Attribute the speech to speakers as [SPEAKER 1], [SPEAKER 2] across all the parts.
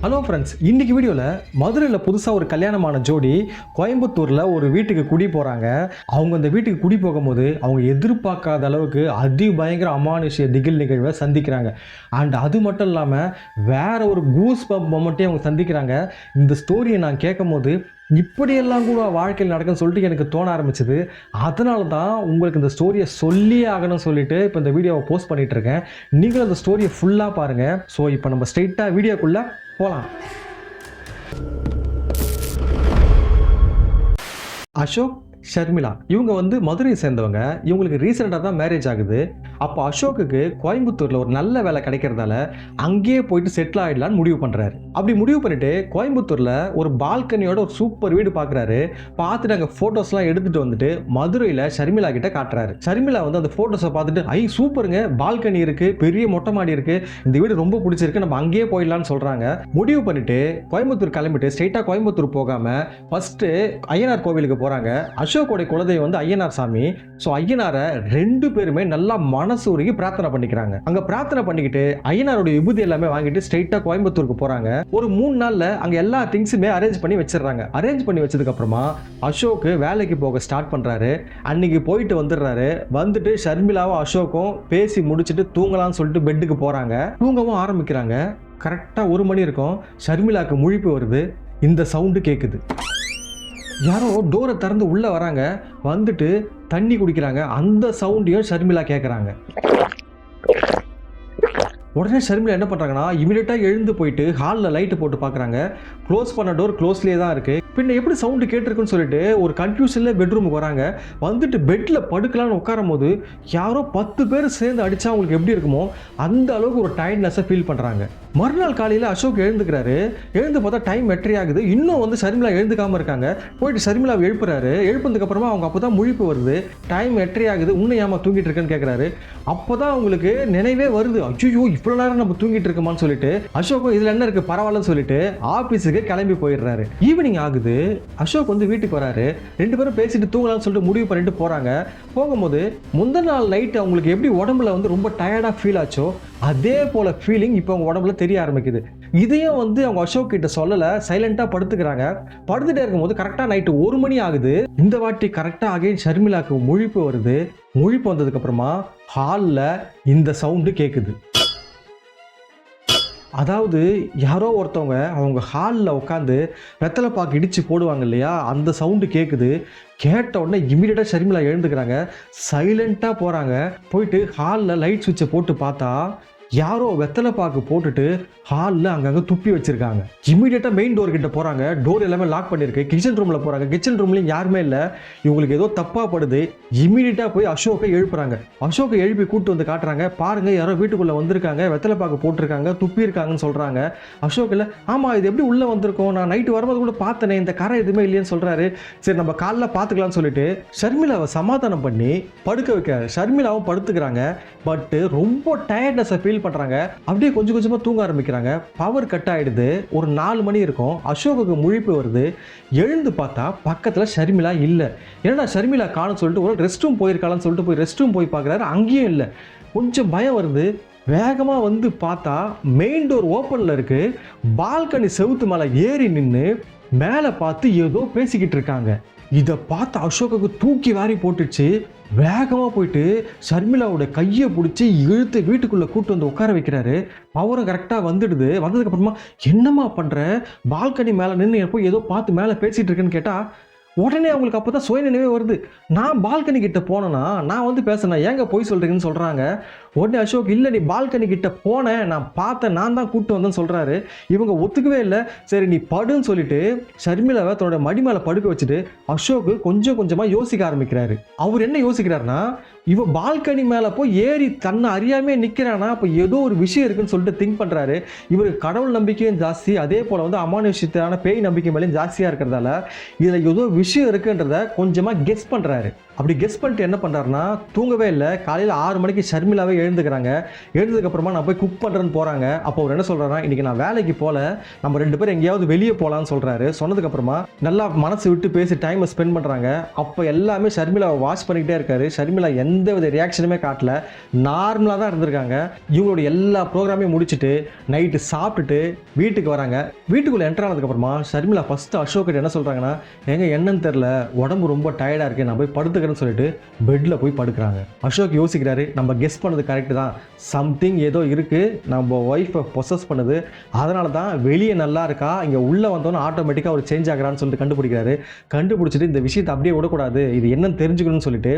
[SPEAKER 1] Hello friends, இன்னைக்கு வீடியோவில் மதுரையில் புதுசாக ஒரு கல்யாணமான ஜோடி கோயம்புத்தூரில் ஒரு வீட்டுக்கு குடி போகிறாங்க. அவங்க அந்த வீட்டுக்கு குடி போகும்போது அவங்க எதிர்பார்க்காத அளவுக்கு பயங்கர அமானுஷ்ய திகில் நிகழ்வை சந்திக்கிறாங்க. அண்ட் அது மட்டும் இல்லாமல் வேற ஒரு கூஸ் பம்ப் மொமெண்ட்டையும் அவங்க சந்திக்கிறாங்க. இந்த ஸ்டோரியை நான் கேட்கும் போது இப்படியெல்லாம் கூட வாழ்க்கையில் நடக்குன்னு சொல்லிட்டு எனக்கு தோண ஆரம்பிச்சது. அதனால தான் உங்களுக்கு இந்த ஸ்டோரியை சொல்லியே ஆகணும்னு சொல்லிட்டு இப்போ இந்த வீடியோவை போஸ்ட் பண்ணிட்டு இருக்கேன். நீங்களும் அந்த ஸ்டோரியை ஃபுல்லாக பாருங்கள். ஸோ இப்போ நம்ம ஸ்ட்ரெயிட்டாக வீடியோக்குள்ளே போகலாம். அசோக், ஷர்மிளா இவங்க மதுரையை சேர்ந்தவங்க. இவங்களுக்கு ரீசெண்டாக தான் மேரேஜ் ஆகுது. அப்போ அசோக்குக்கு கோயம்புத்தூரில் ஒரு நல்ல வேலை கிடைக்கிறதால அங்கேயே போயிட்டு செட்டில் ஆகிடலான்னு முடிவு பண்ணுறாரு. அப்படி முடிவு பண்ணிட்டு கோயம்புத்தூரில் ஒரு பால்கனியோட ஒரு சூப்பர் வீடு பார்க்குறாரு. பார்த்துட்டு அங்கே ஃபோட்டோஸ்லாம் எடுத்துகிட்டு வந்துட்டு மதுரையில் ஷர்மிளா கிட்ட காட்டுறாரு. ஷர்மிளா அந்த ஃபோட்டோஸை பார்த்துட்டு சூப்பருங்க, பால்கனி இருக்குது, பெரிய மொட்டை மாடி இருக்குது, இந்த வீடு ரொம்ப பிடிச்சிருக்கு, நம்ம அங்கேயே போயிடலான்னு சொல்கிறாங்க. முடிவு பண்ணிட்டு கோயம்புத்தூர் கிளம்பிட்டு ஸ்ட்ரெயிட்டாக கோயம்புத்தூர் போகாமல் ஃபஸ்ட்டு ஐயனார் கோவிலுக்கு போகிறாங்க. அசோக்கோட குலதெய்வம் ஐயனார் சாமி. ஸோ ஐயனாரை ரெண்டு பேருமே நல்லா மனசு உருகி பிரார்த்தனை பண்ணிக்கிறாங்க. அங்க பிரார்த்தனை பண்ணிக்கிட்டு ஐயனாரோட விபூதி எல்லாமே வாங்கிட்டு ஸ்ட்ரெயிட்டா கோயம்புத்தூருக்கு போறாங்க. ஒரு 3 நாள்ல அங்க எல்லா திங்ஸுமே அரேஞ்ச் பண்ணி வச்சிடறாங்க. அரேஞ்ச் பண்ணி வச்சதுக்கு அப்புறமா அசோக் வேலைக்கு போக ஸ்டார்ட் பண்றாரு. அன்னைக்கு போயிட்டு வந்துடுறாரு. வந்துட்டு ஷர்மிளாவும் அசோக்கும் பேசி முடிச்சுட்டு தூங்கலாம்னு சொல்லிட்டு பெட்டுக்கு போறாங்க. தூங்கவும் ஆரம்பிக்கிறாங்க. கரெக்டா 1 மணி இருக்கும். ஷர்மிளாக்கு முழிப்பு வருது. இந்த சவுண்டு கேட்குது. யாரோ டோரை திறந்து உள்ளே வராங்க. வந்துட்டு தண்ணி குடிக்கிறாங்க. அந்த சவுண்டையும் ஷர்மிளா கேட்குறாங்க. உடனே ஷர்மிளா என்ன பண்ணுறாங்கன்னா இமீடியட்டாக எழுந்து போயிட்டு ஹாலில் லைட்டு போட்டு பார்க்குறாங்க. க்ளோஸ் பண்ண டோர் க்ளோஸ்லேயே தான் இருக்குது. பின்ன எப்படி சவுண்டு கேட்டிருக்குன்னு சொல்லிட்டு ஒரு கன்ஃபியூஷனில் பெட்ரூமுக்கு வராங்க. வந்துட்டு பெட்டில் படுக்கலான்னு உட்காரும் போது யாரோ 10 பேர் சேர்ந்து அடித்தா அவங்களுக்கு எப்படி இருக்குமோ அந்த அளவுக்கு ஒரு டயர்ட்னஸை ஃபீல் பண்ணுறாங்க. மறுநாள் காலையில் அசோக் எழுந்துக்கிறாரு. எழுந்து பார்த்தா டைம் 8:30 ஆகுது. இன்னும் ஷர்மிளா எழுந்துக்காமல் இருக்காங்க. போயிட்டு ஷர்மிளாவை எழுப்புறாரு. எழுப்புனதுக்கு அப்புறமா அவங்க அப்போ தான் முழிப்பு வருது. டைம் 8:30 ஆகுது, இன்னும் ஏமா தூங்கிட்டு இருக்கேன்னு கேட்குறாரு. அப்போ தான் அவங்களுக்கு நினைவே வருது. ஐயோ, இவ்வளோ நேரம் நம்ம தூங்கிட்டு இருக்கோமான்னு சொல்லிட்டு அசோக்கும் இதில் என்ன இருக்குது பரவாயில்லன்னு சொல்லிட்டு ஆஃபீஸுக்கு கிளம்பி போயிடுறாரு. ஈவினிங் ஆகுது. அசோக் வீட்டுக்கு வராரு. 2 பேரும் பேசிட்டு தூங்கலாம்னு சொல்லிட்டு முடிவு பண்ணிட்டு போகிறாங்க. போகும்போது முந்தின நாள் நைட்டு அவங்களுக்கு எப்படி உடம்புல ரொம்ப டயர்டாக ஃபீல் ஆச்சோ அதே போல ஃபீலிங் இப்போ அவங்க உடம்புல தெரிய ஆரம்பிக்குது. இதையும் அவங்க அசோக் கிட்ட சொல்லலை, சைலண்டாக படுத்துக்கிறாங்க. படுத்துட்டே இருக்கும்போது கரெக்டாக நைட்டு 1 மணி ஆகுது. இந்த வாட்டி கரெக்டாக அகைன் ஷர்மிளாக்கு முழிப்பு வருது. முழிப்பு வந்ததுக்கு அப்புறமா ஹாலில் இந்த சவுண்டு கேட்குது. அதாவது யாரோ ஒருத்தவங்க அவங்க ஹாலில் உட்காந்து வெத்தலை பாக்கு இடித்து போடுவாங்க இல்லையா, அந்த சவுண்டு கேட்குது. கேட்ட உடனே இமீடியட்டாக ஷர்மிளா எழுந்துக்கிறாங்க. சைலண்ட்டாக போகிறாங்க. போயிட்டு ஹாலில் லைட் சுவிட்சை போட்டு பார்த்தா யாரோ வெத்தலை பாக்கு போட்டுட்டு ஹாலில் அங்கங்கே துப்பி வச்சிருக்காங்க. இமீடியட்டாக மெயின் டோர் கிட்ட போகிறாங்க. டோர் எல்லாமே லாக் பண்ணியிருக்கு. கிச்சன் ரூமில் போகிறாங்க. கிச்சன் ரூம்லையும் யாருமே இல்லை. இவங்களுக்கு ஏதோ தப்பாக படுது. இமீடியட்டாக போய் அசோக்கை எழுப்புறாங்க. அசோக்கை எழுப்பி கூப்பிட்டு காட்டுறாங்க. பாருங்கள், யாரோ வீட்டுக்குள்ளே வந்திருக்காங்க, வெத்தலை பாக்கு போட்டிருக்காங்க, துப்பி இருக்காங்கன்னு சொல்கிறாங்க. அசோக் இல்லை, ஆமாம், இது எப்படி உள்ளே வந்திருக்கோம், நான் நைட்டு வரும்போது கூட பார்த்தனே, இந்த கரை எதுவுமே இல்லைன்னு சொல்கிறாரு. சரி, நம்ம காலைல பார்த்துக்கலாம்னு சொல்லிட்டு ஷர்மிளாவை சமாதானம் பண்ணி படுக்க வைக்கிறாரு. ஷர்மிளாவும் படுத்துக்கிறாங்க. பட்டு ரொம்ப டயர்ட்னஸை ஃபீல் பண்ணுறாங்க. அப்படியே கொஞ்சம் கொஞ்சமாக தூங்க ஆரம்பிக்கிறாங்க. பவர் கட் ஆகிடுது. ஒரு 4 மணி இருக்கும். அசோக்குக்கு முழிப்பு வருது. எழுந்து பார்த்தா பக்கத்தில் ஷர்மிளா இல்லை. என்னடா ஷர்மிளா காணும்னு சொல்லிட்டு ஒரு ரெஸ்ட் ரூம் போயிருக்காளான்னு சொல்லிட்டு போய் ரெஸ்ட் ரூம் போய் பார்க்குறாரு. அங்கேயும் இல்லை. கொஞ்சம் பயம் வருது. வேகமாக பார்த்தா மெயின் டோர் ஓப்பனில் இருக்குது. பால்கனி செவுத்து மேலே ஏறி நின்று மேலே பார்த்து ஏதோ பேசிக்கிட்டு இருக்காங்க. இதை பார்த்து அசோக்குக்கு தூக்கி வாரி போட்டுச்சு. வேகமாக போயிட்டு ஷர்மிளாவோட கையை பிடிச்சி இழுத்து வீட்டுக்குள்ளே கூப்பிட்டு உட்கார வைக்கிறாரு. பவரும் கரெக்டாக வந்துடுது. வந்ததுக்கப்புறமா என்னம்மா பண்ணுற, பால்கனி மேலே நின்று எப்போ ஏதோ பார்த்து மேலே பேசிகிட்டு இருக்கேன்னு கேட்டால் உடனே அவங்களுக்கு அப்போ தான் சுயநினைவே வருது. நான் பால்கனி கிட்ட போனேன்னா நான் பேசினேன், ஏங்க போய் சொல்கிறீங்கன்னு சொல்கிறாங்க. உடனே அசோக், இல்லை நீ பால்கனி கிட்ட போனேன், நான் பார்த்தேன், நான் தான் கூப்பிட்டு வந்தேன்னு சொல்கிறாரு. இவங்க ஒத்துக்கவே இல்லை. சரி நீ படுன்னு சொல்லிட்டு ஷர்மிளாவை தன்னோட மடி மேலே படுக்க வச்சுட்டு அசோக் கொஞ்சம் கொஞ்சமாக யோசிக்க ஆரம்பிக்கிறாரு. அவர் என்ன யோசிக்கிறாருன்னா, இவன் பால்கனி மேலே போய் ஏறி தன்னை அறியாமே நிற்கிறானா, அப்போ ஏதோ ஒரு விஷயம் இருக்குன்னு சொல்லிட்டு திங்க் பண்ணுறாரு. இவருக்கு கடவுள் நம்பிக்கையும் ஜாஸ்தி, அதே போல் அமானுஷ்யத்தான பேய் நம்பிக்கை மேலேயும் ஜாஸ்தியாக இருக்கிறதால இதில் ஏதோ விஷயம் இருக்குன்றத கொஞ்சமாக கெஸ் பண்ணுறாரு. அப்படி கெஸ் பண்ணிட்டு என்ன பண்ணுறாருன்னா, தூங்கவே இல்லை. காலையில் 6 மணிக்கு ஷர்மிளாவே எழுந்துக்கிறாங்க. எழுந்ததுக்கப்புறமா நான் போய் குக் பண்ணுறேன்னு போகிறாங்க. அப்போ அவர் என்ன சொல்கிறாருன்னா, இன்றைக்கி நான் வேலைக்கு போகல, நம்ம 2 பேரும் எங்கேயாவது வெளியே போகலான்னு சொல்கிறாரு. சொன்னதுக்கப்புறமா நல்லா மனசு விட்டு பேசி டைமை ஸ்பெண்ட் பண்ணுறாங்க. அப்போ எல்லாமே ஷர்மிளாவை வாட்ச் பண்ணிக்கிட்டே இருக்காரு. ஷர்மிளா எந்த வித ரியாக்ஷனுமே காட்டல, நார்மலாக தான் இருந்திருக்காங்க. இவங்களோட எல்லா ப்ரோக்ராமையும் முடிச்சுட்டு நைட்டு சாப்பிட்டுட்டு வீட்டுக்கு வராங்க. வீட்டுக்குள்ளே என்டர் ஆனதுக்கப்புறமா ஷர்மிளா ஃபஸ்ட்டு அசோக் கிட்ட என்ன சொல்கிறாங்கன்னா, என்னன்னு தெரில, உடம்பு ரொம்ப டயர்டாக இருக்குது, நான் போய் படுத்துக்கிறேன்னு சொல்லிட்டு பெட்டில் போய் படுக்கிறாங்க. அசோக் யோசிக்கிறாரு, நம்ம கெஸ் பண்ணது கரெக்டு தான், சம்திங் ஏதோ இருக்குது, நம்ம ஒய்ஃபை பொசஸ் பண்ணுது, அதனால தான் வெளியே நல்லா இருக்கா, இங்கே உள்ளே வந்தோன்னு ஆட்டோமேட்டிக்காக அவர் சேஞ்ச் ஆகிறான்னு சொல்லிட்டு கண்டுபிடிக்கிறாரு. கண்டுபிடிச்சிட்டு இந்த விஷயத்தை அப்படியே விடக்கூடாது, இது என்னன்னு தெரிஞ்சுக்கணும்னு சொல்லிட்டு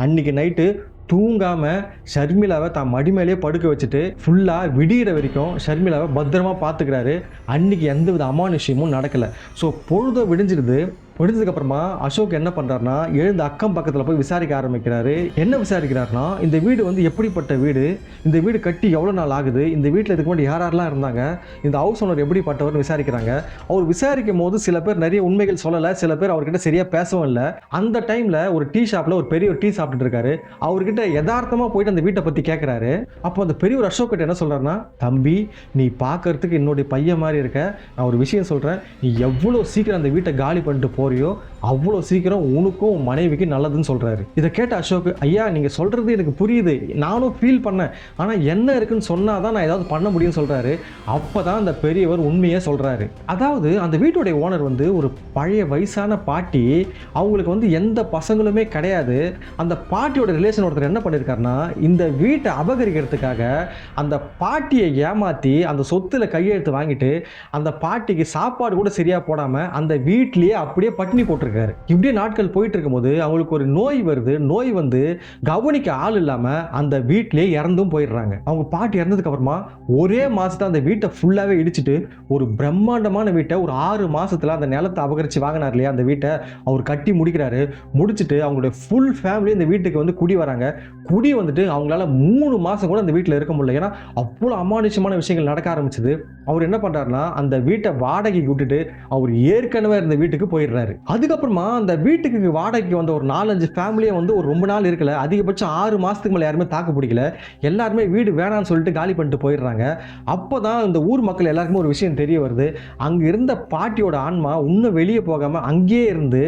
[SPEAKER 1] அன்றைக்கி நைட்டு தூங்காமல் ஷர்மிளாவை தான் மடி மேலேயே படுக்க வச்சுட்டு ஃபுல்லாக விடிகிற வரைக்கும் ஷர்மிளாவை பத்திரமா பார்த்துக்கிறாரு. அன்றைக்கி எந்தவித அமானுஷ்யமும் நடக்கலை. ஸோ பொழுது விடிஞ்சிடுது. விடிஞ்சதுக்கப்புறமா அசோக் என்ன பண்ணுறாருனா, எழுந்து அக்கம் பக்கத்தில் போய் விசாரிக்க ஆரம்பிக்கிறாரு. என்ன விசாரிக்கிறாருனா, இந்த வீடு வந்து எப்படிப்பட்ட வீடு, இந்த வீடு கட்டி எவ்வளோ நாள் ஆகுது, இந்த வீட்டில் இதுக்கு முன்னாடி யாரெல்லாம் இருந்தாங்க, இந்த ஹவுஸ் ஓனர் எப்படிப்பட்டவர்னு விசாரிக்கிறாங்க. அவர் விசாரிக்கும் போது சில பேர் நிறைய உண்மைகள் சொல்லலை, சில பேர் அவர்கிட்ட சரியாக பேசவும் இல்லை. அந்த டைமில் ஒரு டீ ஷாப்பில் ஒரு பெரிய டீ சாப்பிட்டுட்டு இருக்காரு. அவர்கிட்ட யதார்த்தமாக போயிட்டு அந்த வீட்டை பற்றி கேட்குறாரு. அப்போ அந்த பெரியவர் அசோக் கிட்ட என்ன சொல்கிறாருன்னா, தம்பி நீ பார்க்கறதுக்கு என்னுடைய பையன் மாதிரி இருக்க, நான் ஒரு விஷயம் சொல்கிறேன், நீ எவ்வளோ சீக்கிரம் அந்த வீட்டை காலி பண்ணிட்டு போறியோ அவ்வளோ சீக்கிரம் உனக்கும் மனைவிக்கு நல்லதுன்னு சொல்கிறாரு. இதை கேட்ட அசோக், ஐயா நீங்கள் சொல்கிறது எனக்கு புரியுது, நானும் ஃபீல் பண்ணேன், ஆனால் என்ன இருக்குன்னு சொன்னால் தான் நான் ஏதாவது பண்ண முடியும்னு சொல்கிறாரு. அப்போ தான் அந்த பெரியவர் உண்மையே சொல்கிறாரு. அதாவது அந்த வீட்டுடைய ஓனர் வந்து ஒரு பழைய வயசான பாட்டி, அவங்களுக்கு வந்து எந்த பசங்களுமே கிடையாது. அந்த பாட்டியோட ரிலேஷன் ஒருத்தர் என்ன பண்ணியிருக்காருன்னா, இந்த வீட்டை அபகரிக்கிறதுக்காக அந்த பாட்டியை ஏமாற்றி அந்த சொத்தில் கையெழுத்து வாங்கிட்டு அந்த பாட்டிக்கு சாப்பாடு கூட சரியாக போடாமல் அந்த வீட்டிலேயே அப்படியே பட்டினி போட்டிருக்காரு. இப்படியே நாட்கள் போயிட்டு இருக்கும்போது அவங்களுக்கு ஒரு நோய் வருது. நோய் வந்து கவனிக்க ஆள் இல்லாமல் அந்த வீட்டிலேயே இறந்தும் போயிடுறாங்க. அவங்க பாட்டி இறந்ததுக்கு அப்புறமா ஒரே மாசத்துல அந்த வீட்டை ஃபுல்லாகவே இடிச்சிட்டு ஒரு பிரம்மாண்டமான வீட்டை ஒரு 6 மாசத்துல அந்த நிலத்தை அபகரித்து வாங்கினார் இல்லையா, அந்த வீட்டை அவர் கட்டி முடிக்கிறாரு. முடிச்சுட்டு அவங்களுடைய ஃபுல் ஃபேமிலி இந்த வீட்டுக்கு வந்து குடி வராங்க. குடி வந்துட்டு அவங்களால 3 மாதம் கூட அந்த வீட்டில் இருக்க முடியல. ஏன்னா அவ்வளோ அமானுஷ்யமான விஷயங்கள் நடக்க ஆரம்பிச்சது. அவர் என்ன பண்ணுறாருன்னா, அந்த வீட்டை வாடகைக்கு விட்டுட்டு அவர் ஏற்கனவே இருந்த வீட்டுக்கு போயிடுறாரு. அதுக்கப்புறமா அந்த வீட்டுக்கு வாடகைக்கு வந்த ஒரு 4-5 ஃபேமிலியை வந்து ஒரு ரொம்ப நாள் இருக்கல, அதிகபட்சம் 6 மாதத்துக்கு மேலே யாருமே தாக்கு பிடிக்கல. எல்லாருமே வீடு வேணான்னு சொல்லிட்டு காலி பண்ணிட்டு போயிடுறாங்க. அப்போ தான் இந்த ஊர் மக்கள் எல்லாருக்குமே ஒரு விஷயம் தெரிய வருது. அங்கே இருந்த பாட்டியோட ஆன்மா இன்னும் வெளியே போகாமல் அங்கேயே இருந்து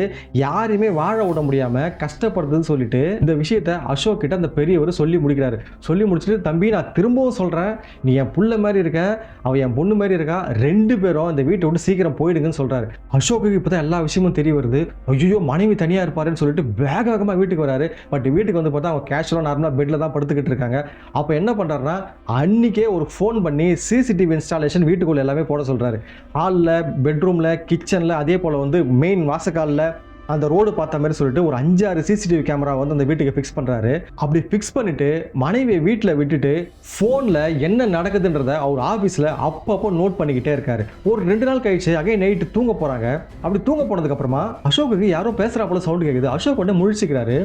[SPEAKER 1] யாரையுமே வாழ விட முடியாமல் கஷ்டப்படுறதுன்னு சொல்லிட்டு இந்த விஷயத்தை அசோக் கிட்ட அந்த பெரியவர் சொல்லி முடிக்கிறாரு. சொல்லி முடிச்சுட்டு, தம்பி நான் திரும்பவும் சொல்கிறேன், நீ என் புள்ள மாதிரி இருக்க, அவன் என் பொண்ணு மாதிரி இருக்கா, 2 பேரும் இந்த வீட்டை விட்டு சீக்கிரம் போயிடுங்கன்னு சொல்கிறாரு. அசோக்கு இப்போ தான் எல்லா விஷயமும் தெரிய வருது. ஐயோ மனைவி தனியாக இருப்பாருன்னு சொல்லிட்டு வேக வேகமாக வீட்டுக்கு வராரு. பட் வீட்டுக்கு வந்து பார்த்தா அவங்க கேஷுவலாக நார்மலாக பெட்டில் தான் படுத்துக்கிட்டு இருக்காங்க. அப்போ என்ன பண்ணுறாருன்னா, அன்றைக்கே ஒரு ஃபோன் பண்ணி சிசிடிவி இன்ஸ்டாலேஷன் வீட்டுக்குள்ளே எல்லாமே போட சொல்கிறாரு. ஹாலில், பெட்ரூமில், கிச்சனில், அதே போல் வந்து மெயின் வாசக்காலில் அந்த ரோடு பார்த்த மாதிரி சொல்லிட்டு ஒரு 5-6 சிசிடிவி கேமரா வந்து அந்த வீட்டுக்கு ஃபிக்ஸ் பண்ணுறாரு. அப்படி ஃபிக்ஸ் பண்ணிவிட்டு மனைவியை வீட்டில் விட்டுட்டு ஃபோனில் என்ன நடக்குதுன்றதை அவர் ஆஃபீஸில் அப்பப்போ நோட் பண்ணிக்கிட்டே இருக்காரு. ஒரு 2 நாள் கழிச்சு அகைன் நைட்டு தூங்க போகிறாங்க. அப்படி தூங்க போனதுக்கப்புறமா அசோக்குக்கு யாரோ பேசுகிறா போல சவுண்டு கேட்குது. அசோக் உடனே முழிச்சுக்கிறாரு.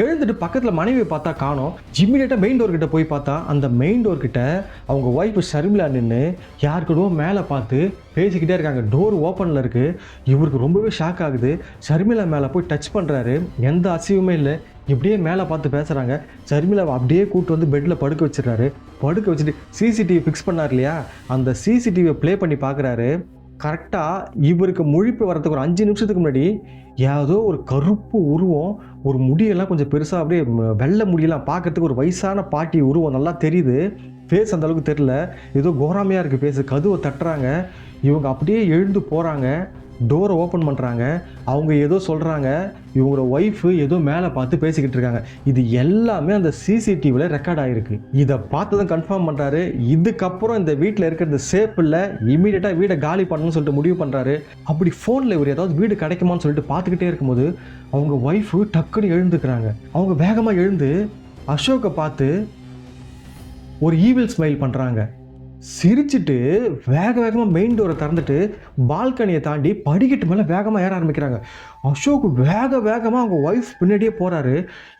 [SPEAKER 1] எழுந்துட்டு பக்கத்தில் மனைவியை பார்த்தா காணோம். இம்மிடியேட்டாக மெயின் டோர் கிட்ட போய் பார்த்தா அந்த மெயின் டோர் கிட்ட அவங்க ஒய்ஃபு ஷர்மிளா நின்று யாருக்கிட்டோ மேலே பார்த்து பேசிக்கிட்டே இருக்காங்க. டோர் ஓப்பனில் இருக்குது. இவருக்கு ரொம்பவே ஷாக் ஆகுது. ஷர்மிளா மேலே போய் டச் பண்ணுறாரு. எந்த அசைவுமே இல்லை. இப்படியே மேலே பார்த்து பேசுகிறாங்க. ஷர்மிளாவை அப்படியே கூப்பிட்டு வந்து பெட்டில் படுக்க வச்சிடறாரு. படுக்க வச்சுட்டு சிசிடிவி ஃபிக்ஸ் பண்ணார் இல்லையா, அந்த சிசிடிவியை ப்ளே பண்ணி பார்க்குறாரு. கரெக்டாக இவருக்கு முழிப்பு வரதுக்கு ஒரு 5 நிமிஷத்துக்கு முன்னாடி ஏதோ ஒரு கருப்பு உருவம், ஒரு முடியெல்லாம் கொஞ்சம் பெருசாக அப்படியே வெள்ளை முடியெல்லாம் பார்க்கறதுக்கு ஒரு வயசான பாட்டி உருவம் நல்லா தெரியுது. ஃபேஸ் அந்த அளவுக்கு தெரில, ஏதோ கோராமையாக இருக்குது ஃபேஸு. கதவை தட்டுறாங்க. இவங்க அப்படியே எழுந்து போகிறாங்க. டோரை ஓப்பன் பண்ணுறாங்க. அவங்க ஏதோ சொல்கிறாங்க. இவங்களோட ஒய்ஃபு ஏதோ மேலே பார்த்து பேசிக்கிட்டு இருக்காங்க. இது எல்லாமே அந்த சிசிடிவியில் ரெக்கார்ட் ஆகிருக்கு. இதை பார்த்ததும் கன்ஃபார்ம் பண்ணுறாரு. இதுக்கப்புறம் இந்த வீட்டில் இருக்கிறது சேஃப் இல்லை, இமீடியட்டாக வீடை காலி பண்ணணும்னு சொல்லிட்டு முடிவு பண்ணுறாரு. அப்படி ஃபோனில் இவர் ஏதாவது வீடு கிடைக்குமான்னு சொல்லிட்டு பார்த்துக்கிட்டே இருக்கும்போது அவங்க ஒய்ஃபு டக்குன்னு எழுந்துக்கிறாங்க. அவங்க வேகமாக எழுந்து அசோக்கை பார்த்து ஒரு ஈவில் ஸ்மைல் பண்ணுறாங்க. சிரிச்சுட்டு வேக வேகமாக மெயின் டோரை திறந்துட்டு பால்கனியை தாண்டி படிக்கட்டு மேலே வேகமாக ஏற ஆரம்பிக்கிறாங்க. அசோக் வேக வேகமாக அவங்க ஒய்ஃப் பின்னாடியே போகிறாரு.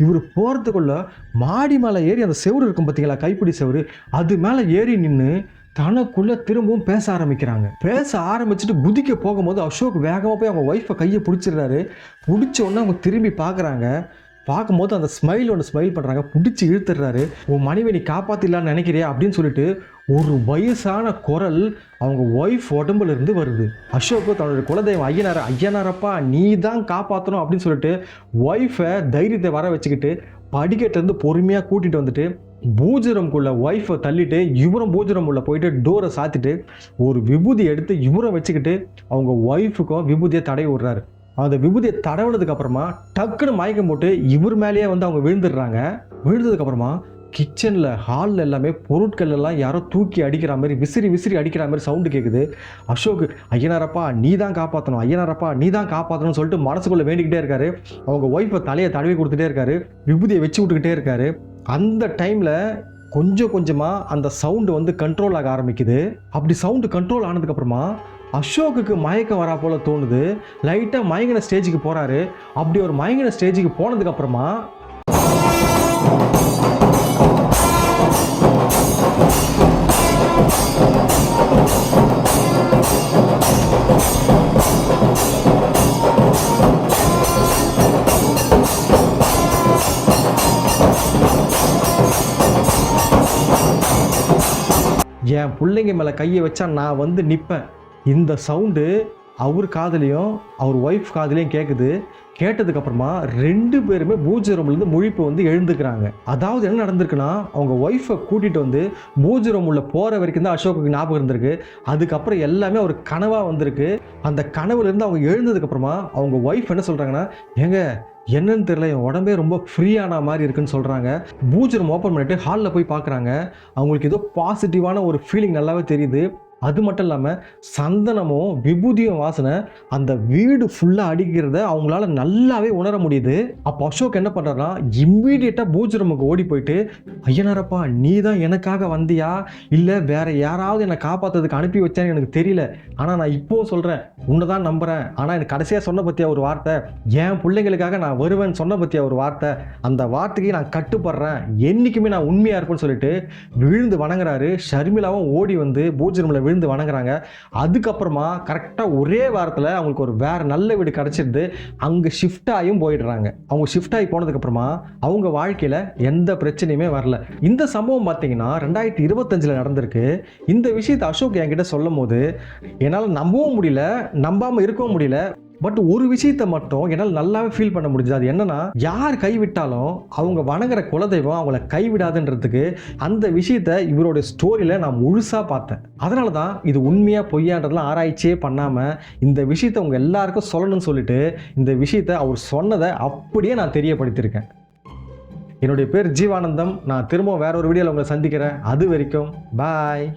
[SPEAKER 1] இவர் போகிறதுக்குள்ள மாடி மேலே ஏறி அந்த செவுரு இருக்கும் பார்த்தீங்களா, கைப்பிடி செவுரு, அது மேலே ஏறி நின்று தனக்குள்ளே திரும்பவும் பேச ஆரம்பிக்கிறாங்க. பேச ஆரம்பிச்சுட்டு குதிக்க போகும்போது அசோக் வேகமாக போய் அவங்க ஒய்ஃபை கையை பிடிச்சிடுறாரு. பிடிச்ச உடனே அவங்க திரும்பி பார்க்குறாங்க. பார்க்கும்போது அந்த ஸ்மைல் பண்ணுறாங்க, பிடிச்சி இழுத்துடுறாரு. உன் மனைவி நீ காப்பாற்றிடலான்னு நினைக்கிறியா அப்படின்னு சொல்லிட்டு ஒரு வயசான குரல் அவங்க ஒய்ஃப் உடம்புல இருந்து வருது. அசோக் தன்னுடைய குலதெய்வம் ஐயனாரப்பா நீ தான் காப்பாற்றணும் அப்படின்னு சொல்லிட்டு ஒய்ஃபை தைரியத்தை வர வச்சுக்கிட்டு படிக்கட்டிலேருந்து பொறுமையாக கூட்டிகிட்டு வந்துட்டு பூஜை ரூம்குள்ளே ஒய்ஃபை தள்ளிட்டு இவரும் பூஜை ரூம் உள்ள போயிட்டு டோரை சாத்திட்டு ஒரு விபூதி எடுத்து இவரை வச்சுக்கிட்டு அவங்க ஒய்ஃபுக்கும் விபூதியை தடவி விடுறாரு. அந்த விபூதியை தடவுனதுக்கு அப்புறமா டக்குன்னு மயக்கம் போட்டு இவர் மேலேயே வந்து அவங்க விழுந்துடுறாங்க. விழுந்ததுக்கப்புறமா கிச்சனில் ஹாலில் எல்லாமே பொருட்கள் எல்லாம் யாரோ தூக்கி அடிக்கிற மாதிரி விசிறி அடிக்கிற மாதிரி சவுண்டு கேட்குது. அசோக் ஐயனாரப்பா நீ தான் காப்பாற்றணும், ஐயனாரப்பா நீ தான் காப்பாற்றணும்னு சொல்லிட்டு மனசுக்குள்ளே வேண்டிக்கிட்டே இருக்காரு. அவங்க ஒய்ஃபை தலையை தடவி கொடுத்துட்டே இருக்காரு, விபூதியை வச்சு விட்டுக்கிட்டே இருக்காரு. அந்த டைமில் கொஞ்சம் கொஞ்சமாக அந்த சவுண்டு வந்து கண்ட்ரோல் ஆக ஆரம்பிக்குது. அப்படி சவுண்டு கண்ட்ரோல் ஆனதுக்கப்புறமா அசோக்குக்கு மயக்கம் வரா போல் தோணுது. லைட்டாக மயங்கின ஸ்டேஜுக்கு போகிறாரு. அப்படி ஒரு மயங்கின ஸ்டேஜுக்கு போனதுக்கப்புறமா என் பிள்ளைங்க மேலே கையை வச்சா நான் வந்து நிற்பேன். இந்த சவுண்டு அவர் காதுலையும் அவர் ஒய்ஃப் காதுலையும் கேட்குது. கேட்டதுக்கப்புறமா 2 பேருமே பூஜை ரூம்லேருந்து முழிப்பு வந்து எழுந்துக்கிறாங்க. அதாவது என்ன நடந்திருக்குன்னா அவங்க ஒய்ஃபை கூட்டிகிட்டு வந்து பூஜை ரூம் உள்ள போகிற வரைக்கும் தான் அசோக்குக்கு ஞாபகம் இருந்திருக்கு. அதுக்கப்புறம் எல்லாமே ஒரு கனவாக வந்திருக்கு. அந்த கனவுலேருந்து அவங்க எழுந்ததுக்கப்புறமா அவங்க ஒய்ஃப் என்ன சொல்கிறாங்கன்னா, ஏங்க என்னன்னு தெரியல என் உடம்பே ரொம்ப ஃப்ரீயான மாதிரி இருக்குன்னு சொல்கிறாங்க. பூஜை ரூம் ஓப்பன் பண்ணிவிட்டு ஹாலில் போய் பார்க்குறாங்க. அவங்களுக்கு ஏதோ பாசிட்டிவான ஒரு ஃபீலிங் நல்லாவே தெரியுது. அது மட்டும் இல்லாமல் சந்தனமும் விபூதியும் வாசனை அந்த வீடு ஃபுல்லாக அடிக்கிறத அவங்களால நல்லாவே உணர முடியுது. அப்போ அசோக் என்ன பண்ணுறாருன்னா இம்மீடியட்டாக பூஜை ரூமுக்கு ஓடி போயிட்டு ஐயனாரப்பா நீ தான் எனக்காக வந்தியா இல்லை வேற யாராவது என்னை காப்பாற்றுறதுக்கு அனுப்பி வச்சான்னு எனக்கு தெரியல, ஆனால் நான் இப்போது சொல்கிறேன் உன்னை தான் நம்புகிறேன். ஆனால் எனக்கு கடைசியாக சொன்ன பற்றியா ஒரு வார்த்தை, என் பிள்ளைங்களுக்காக நான் வருவேன்னு சொன்ன பற்றியா ஒரு வார்த்தை, அந்த வார்த்தைக்கு நான் கட்டுப்படுறேன், என்றைக்குமே நான் உண்மையாக இருப்பேன்னு சொல்லிட்டு விழுந்து வணங்குறாரு. ஷர்மிளாவும் ஓடி வந்து பூஜை ரூமில் விழுந்து வணங்குறாங்க. அதுக்கப்புறமா கரெக்டாக ஒரே வாரத்தில் அவங்களுக்கு ஒரு வேற நல்ல வீடு கிடச்சிருது. அங்கே ஷிஃப்ட் ஆகியும் போயிடுறாங்க. அவங்க ஷிஃப்ட் ஆகி போனதுக்கப்புறமா அவங்க வாழ்க்கையில் எந்த பிரச்சனையுமே வரல. இந்த சம்பவம் பார்த்தீங்கன்னா 2025 நடந்திருக்கு. இந்த விஷயத்தை அசோக் என்கிட்ட சொல்லும் போது என்னால் நம்பவும் முடியல, நம்பாமல் இருக்கவும் முடியல. பட் ஒரு விஷயத்தை மட்டும் என்னால் நல்லாவே ஃபீல் பண்ண முடிஞ்சது. அது என்னன்னா யார் கைவிட்டாலும் அவங்க வணங்குற குலதெய்வம் அவங்கள கைவிடாதுன்றதுக்கு அந்த விஷயத்தை இவரோட ஸ்டோரியில் நான் முழுசாக பார்த்தேன். அதனால தான் இது உண்மையாக பொய்யான்றதுலாம் ஆராய்ச்சியே பண்ணாமல் இந்த விஷயத்தை உங்கள் எல்லாருக்கும் சொல்லணும்னு சொல்லிட்டு இந்த விஷயத்தை அவர் சொன்னதை அப்படியே நான் தெரியப்படுத்தியிருக்கேன். என்னுடைய பேர் ஜீவானந்தம். நான் திரும்பவும் வேற ஒரு வீடியோவில் உங்களை சந்திக்கிறேன். அது வரைக்கும் பாய்.